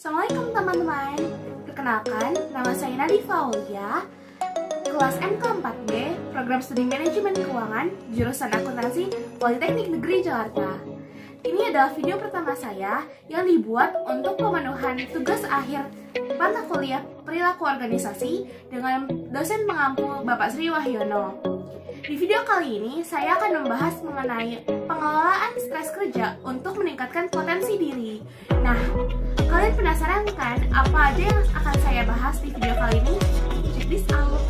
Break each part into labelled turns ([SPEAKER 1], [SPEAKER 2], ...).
[SPEAKER 1] Assalamualaikum teman-teman. Perkenalkan, nama saya Nadifa Aulia, kelas MK 4B, Program Studi Manajemen Keuangan, jurusan Akuntansi, Politeknik Negeri Jakarta. Ini adalah video pertama saya yang dibuat untuk pemenuhan tugas akhir mata kuliah Perilaku Organisasi dengan dosen pengampu Bapak Sri Wahyono. Di video kali ini, saya akan membahas mengenai pengelolaan stres kerja untuk meningkatkan potensi diri. Nah, kalian penasaran kan apa aja yang akan saya bahas di video kali ini? Check this out!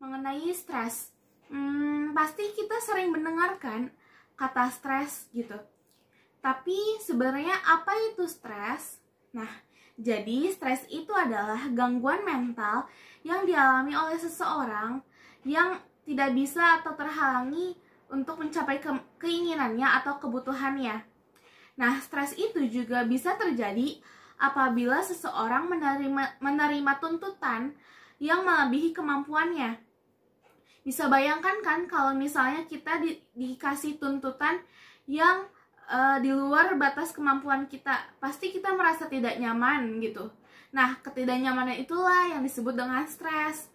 [SPEAKER 1] Mengenai stres, pasti kita sering mendengarkan kata stres gitu. Tapi sebenarnya apa itu stres? Nah, jadi stres itu adalah gangguan mental yang dialami oleh seseorang yang tidak bisa atau terhalangi untuk mencapai keinginannya atau kebutuhannya. Nah, stres itu juga bisa terjadi apabila seseorang menerima tuntutan yang melebihi kemampuannya. Bisa bayangkan kan kalau misalnya kita dikasih tuntutan yang di luar batas kemampuan kita, pasti kita merasa tidak nyaman gitu. Nah, ketidaknyamanan itulah yang disebut dengan stres.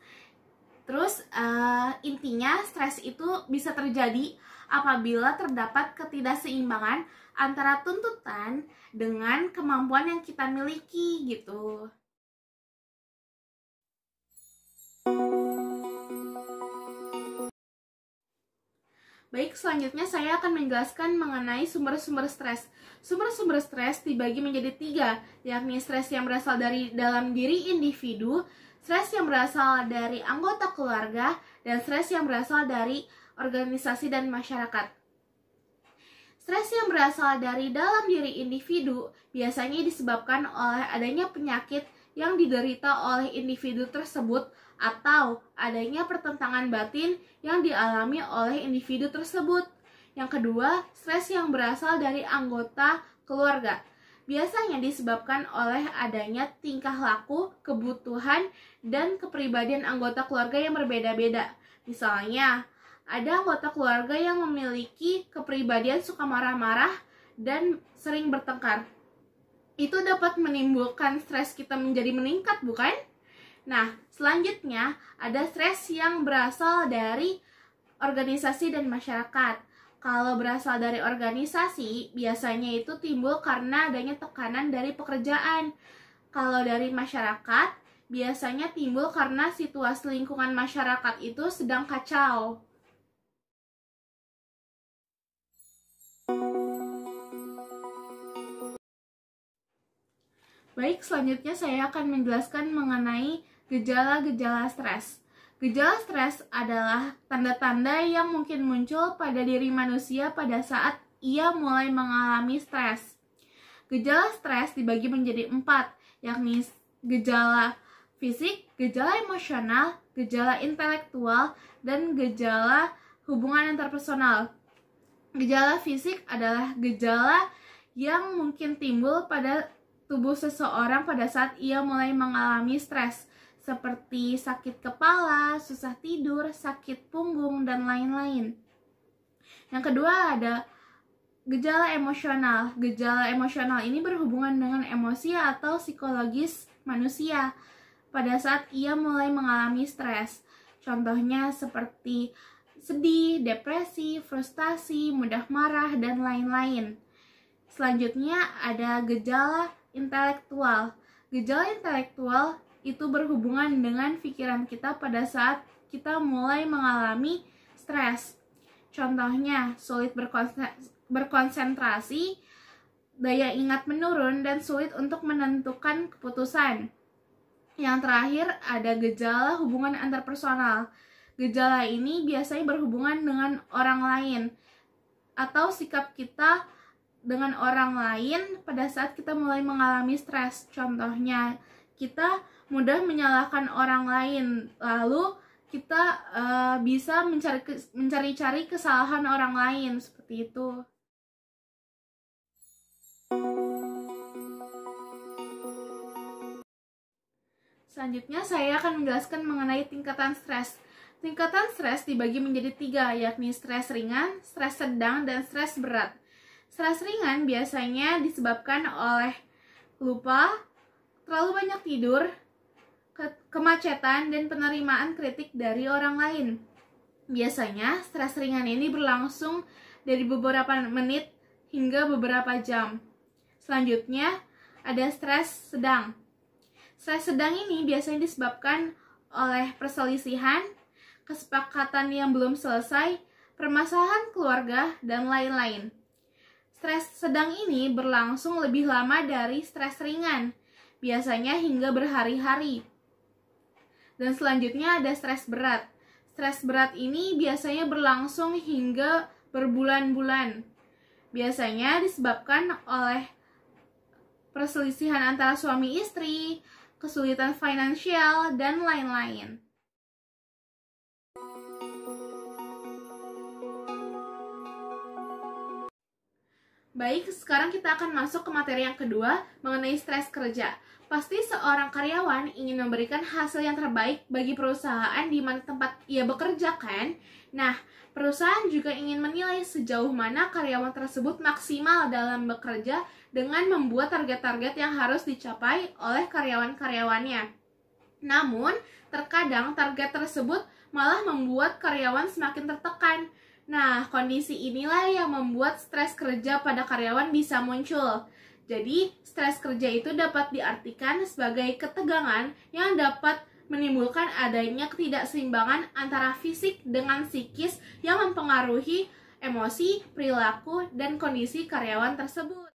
[SPEAKER 1] Terus intinya stres itu bisa terjadi apabila terdapat ketidakseimbangan antara tuntutan dengan kemampuan yang kita miliki gitu. Baik, selanjutnya saya akan menjelaskan mengenai sumber-sumber stres. Sumber-sumber stres dibagi menjadi 3, yakni stres yang berasal dari dalam diri individu, stres yang berasal dari anggota keluarga, dan stres yang berasal dari organisasi dan masyarakat. Stres yang berasal dari dalam diri individu biasanya disebabkan oleh adanya penyakit yang diderita oleh individu tersebut atau adanya pertentangan batin yang dialami oleh individu tersebut. Yang kedua, stres yang berasal dari anggota keluarga. Biasanya disebabkan oleh adanya tingkah laku, kebutuhan, dan kepribadian anggota keluarga yang berbeda-beda. Misalnya, ada anggota keluarga yang memiliki kepribadian suka marah-marah dan sering bertengkar. Itu dapat menimbulkan stres kita menjadi meningkat, bukan? Nah, selanjutnya ada stres yang berasal dari organisasi dan masyarakat. Kalau berasal dari organisasi, biasanya itu timbul karena adanya tekanan dari pekerjaan. Kalau dari masyarakat, biasanya timbul karena situasi lingkungan masyarakat itu sedang kacau. Baik, selanjutnya saya akan menjelaskan mengenai gejala-gejala stres. Gejala stres adalah tanda-tanda yang mungkin muncul pada diri manusia pada saat ia mulai mengalami stres. Gejala stres dibagi menjadi 4, yakni gejala fisik, gejala emosional, gejala intelektual, dan gejala hubungan interpersonal. Gejala fisik adalah gejala yang mungkin timbul pada tubuh seseorang pada saat ia mulai mengalami stres, seperti sakit kepala, susah tidur, sakit punggung, dan lain-lain. Yang kedua ada gejala emosional. Gejala emosional ini berhubungan dengan emosi atau psikologis manusia pada saat ia mulai mengalami stres. Contohnya seperti sedih, depresi, frustasi, mudah marah, dan lain-lain. Selanjutnya ada gejala intelektual. Gejala intelektual itu berhubungan dengan pikiran kita pada saat kita mulai mengalami stres. Contohnya, sulit berkonsentrasi, daya ingat menurun, dan sulit untuk menentukan keputusan. Yang terakhir, ada gejala hubungan antarpersonal. Gejala ini biasanya berhubungan dengan orang lain atau sikap kita dengan orang lain pada saat kita mulai mengalami stres. Contohnya, kita mudah menyalahkan orang lain, lalu kita bisa mencari-cari kesalahan orang lain, seperti itu. Selanjutnya, saya akan menjelaskan mengenai tingkatan stres. Tingkatan stres dibagi menjadi 3, yakni stres ringan, stres sedang, dan stres berat. Stres ringan biasanya disebabkan oleh lupa, terlalu banyak tidur, kemacetan, dan penerimaan kritik dari orang lain. Biasanya, stres ringan ini berlangsung dari beberapa menit hingga beberapa jam. Selanjutnya, ada stres sedang. Stres sedang ini biasanya disebabkan oleh perselisihan, kesepakatan yang belum selesai, permasalahan keluarga, dan lain-lain. Stres sedang ini berlangsung lebih lama dari stres ringan, biasanya hingga berhari-hari. Dan selanjutnya ada stres berat. Stres berat ini biasanya berlangsung hingga berbulan-bulan. Biasanya disebabkan oleh perselisihan antara suami istri, kesulitan finansial, dan lain-lain. Baik, sekarang kita akan masuk ke materi yang kedua mengenai stres kerja. Pasti seorang karyawan ingin memberikan hasil yang terbaik bagi perusahaan di mana tempat ia bekerja, kan? Nah, perusahaan juga ingin menilai sejauh mana karyawan tersebut maksimal dalam bekerja dengan membuat target-target yang harus dicapai oleh karyawan-karyawannya. Namun, terkadang target tersebut malah membuat karyawan semakin tertekan. Nah, kondisi inilah yang membuat stres kerja pada karyawan bisa muncul. Jadi, stres kerja itu dapat diartikan sebagai ketegangan yang dapat menimbulkan adanya ketidakseimbangan antara fisik dengan psikis yang mempengaruhi emosi, perilaku, dan kondisi karyawan tersebut.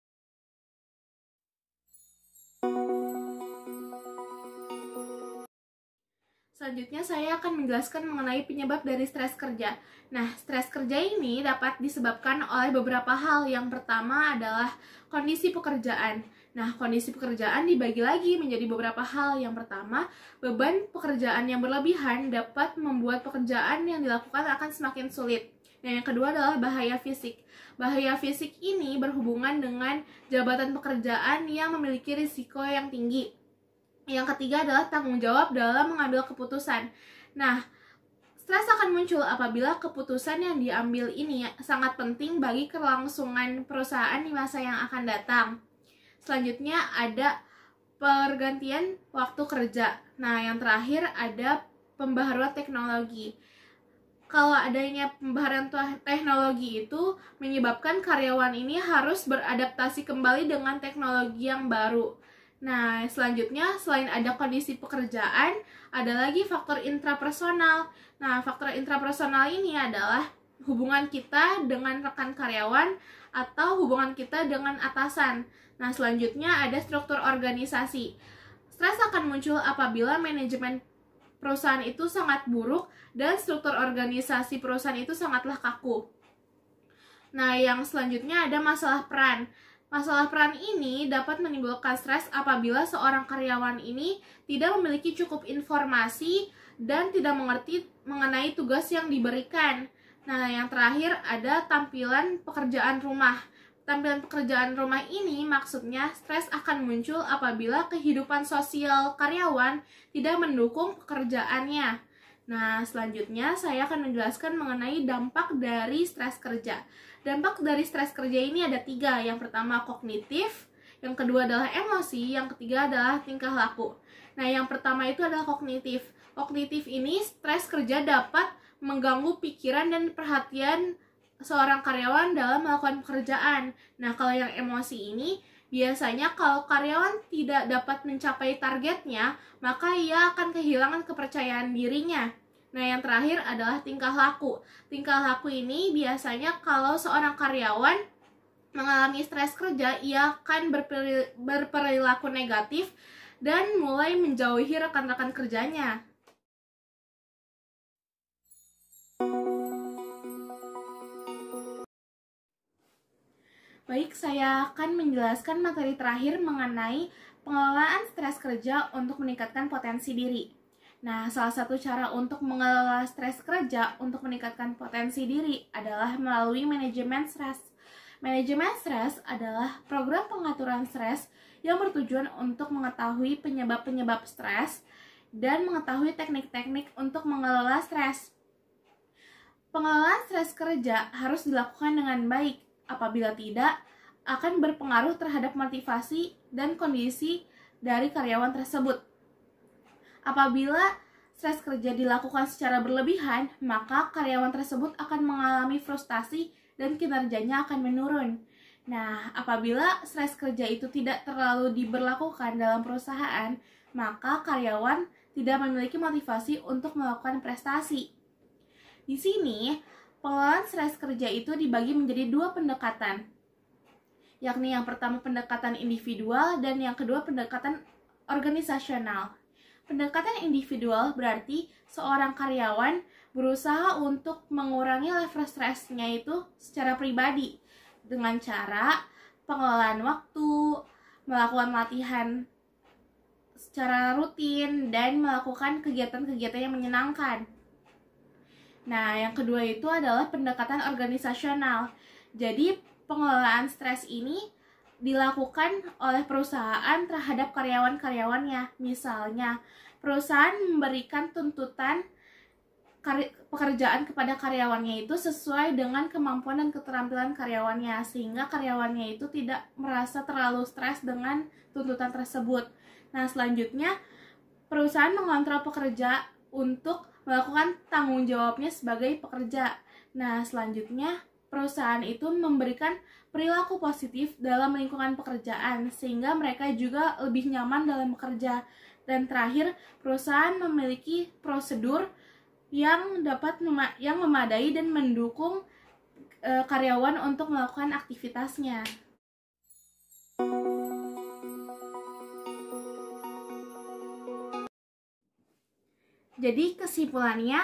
[SPEAKER 1] Selanjutnya saya akan menjelaskan mengenai penyebab dari stres kerja. Nah, stres kerja ini dapat disebabkan oleh beberapa hal. Yang pertama adalah kondisi pekerjaan. Nah, kondisi pekerjaan dibagi lagi menjadi beberapa hal. Yang pertama, beban pekerjaan yang berlebihan dapat membuat pekerjaan yang dilakukan akan semakin sulit. Dan yang kedua adalah bahaya fisik. Bahaya fisik ini berhubungan dengan jabatan pekerjaan yang memiliki risiko yang tinggi. Yang ketiga adalah tanggung jawab dalam mengambil keputusan. Nah, stres akan muncul apabila keputusan yang diambil ini sangat penting bagi kelangsungan perusahaan di masa yang akan datang. Selanjutnya ada pergantian waktu kerja. Nah, yang terakhir ada pembaharuan teknologi. Kalau adanya pembaharuan teknologi itu menyebabkan karyawan ini harus beradaptasi kembali dengan teknologi yang baru. Nah, selanjutnya selain ada kondisi pekerjaan, ada lagi faktor intrapersonal. Nah, faktor intrapersonal ini adalah hubungan kita dengan rekan karyawan atau hubungan kita dengan atasan. Nah, selanjutnya ada struktur organisasi. Stres akan muncul apabila manajemen perusahaan itu sangat buruk dan struktur organisasi perusahaan itu sangatlah kaku. Nah, yang selanjutnya ada masalah peran. Masalah peran ini dapat menimbulkan stres apabila seorang karyawan ini tidak memiliki cukup informasi dan tidak mengerti mengenai tugas yang diberikan. Nah, yang terakhir ada tampilan pekerjaan rumah. Tampilan pekerjaan rumah ini maksudnya stres akan muncul apabila kehidupan sosial karyawan tidak mendukung pekerjaannya. Nah, selanjutnya saya akan menjelaskan mengenai dampak dari stres kerja. Dampak dari stres kerja ini ada 3. Yang pertama kognitif, yang kedua adalah emosi, yang ketiga adalah tingkah laku. Nah, yang pertama itu adalah kognitif. Kognitif ini stres kerja dapat mengganggu pikiran dan perhatian seorang karyawan dalam melakukan pekerjaan. Nah, kalau yang emosi ini, biasanya kalau karyawan tidak dapat mencapai targetnya, maka ia akan kehilangan kepercayaan dirinya. Nah, yang terakhir adalah tingkah laku. Tingkah laku ini biasanya kalau seorang karyawan mengalami stres kerja, ia akan berperilaku negatif dan mulai menjauhi rekan-rekan kerjanya. Baik, saya akan menjelaskan materi terakhir mengenai pengelolaan stres kerja untuk meningkatkan potensi diri. Nah, salah satu cara untuk mengelola stres kerja untuk meningkatkan potensi diri adalah melalui manajemen stres. Manajemen stres adalah program pengaturan stres yang bertujuan untuk mengetahui penyebab-penyebab stres dan mengetahui teknik-teknik untuk mengelola stres. Pengelolaan stres kerja harus dilakukan dengan baik. Apabila tidak, akan berpengaruh terhadap motivasi dan kondisi dari karyawan tersebut. Apabila stres kerja dilakukan secara berlebihan, maka karyawan tersebut akan mengalami frustasi dan kinerjanya akan menurun. Nah, apabila stres kerja itu tidak terlalu diberlakukan dalam perusahaan, maka karyawan tidak memiliki motivasi untuk melakukan prestasi. Di sini, pengelolaan stres kerja itu dibagi menjadi dua pendekatan, yakni yang pertama pendekatan individual dan yang kedua pendekatan organisasional. Pendekatan individual berarti seorang karyawan berusaha untuk mengurangi level stresnya itu secara pribadi dengan cara pengelolaan waktu, melakukan latihan secara rutin, dan melakukan kegiatan-kegiatan yang menyenangkan. Nah, yang kedua itu adalah pendekatan organisasional. Jadi, pengelolaan stres ini dilakukan oleh perusahaan terhadap karyawan-karyawannya. Misalnya, perusahaan memberikan tuntutan pekerjaan kepada karyawannya itu sesuai dengan kemampuan dan keterampilan karyawannya, sehingga karyawannya itu tidak merasa terlalu stres dengan tuntutan tersebut. Nah, selanjutnya, perusahaan mengontrol pekerja untuk melakukan tanggung jawabnya sebagai pekerja. Nah, selanjutnya perusahaan itu memberikan perilaku positif dalam lingkungan pekerjaan sehingga mereka juga lebih nyaman dalam bekerja. Dan terakhir, perusahaan memiliki prosedur yang memadai dan mendukung karyawan untuk melakukan aktivitasnya. Jadi kesimpulannya,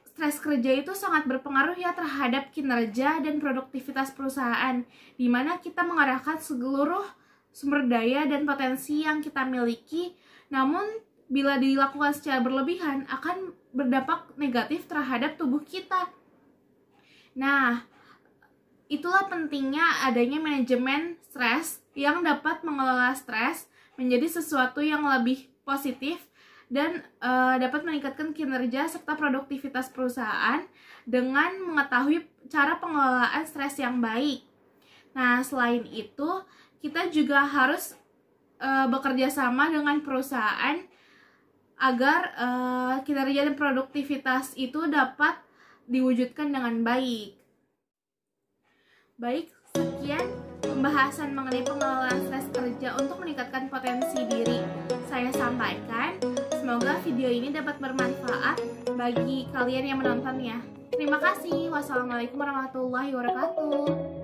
[SPEAKER 1] stres kerja itu sangat berpengaruh ya terhadap kinerja dan produktivitas perusahaan, di mana kita mengarahkan seluruh sumber daya dan potensi yang kita miliki, namun bila dilakukan secara berlebihan akan berdampak negatif terhadap tubuh kita. Nah, itulah pentingnya adanya manajemen stres yang dapat mengelola stres menjadi sesuatu yang lebih positif dan dapat meningkatkan kinerja serta produktivitas perusahaan dengan mengetahui cara pengelolaan stres yang baik. Nah, selain itu, kita juga harus bekerja sama dengan perusahaan agar kinerja dan produktivitas itu dapat diwujudkan dengan baik. Baik, sekian pembahasan mengenai pengelolaan stres kerja untuk meningkatkan potensi diri saya sampaikan. Semoga video ini dapat bermanfaat bagi kalian yang menontonnya. Terima kasih. Wassalamualaikum warahmatullahi wabarakatuh.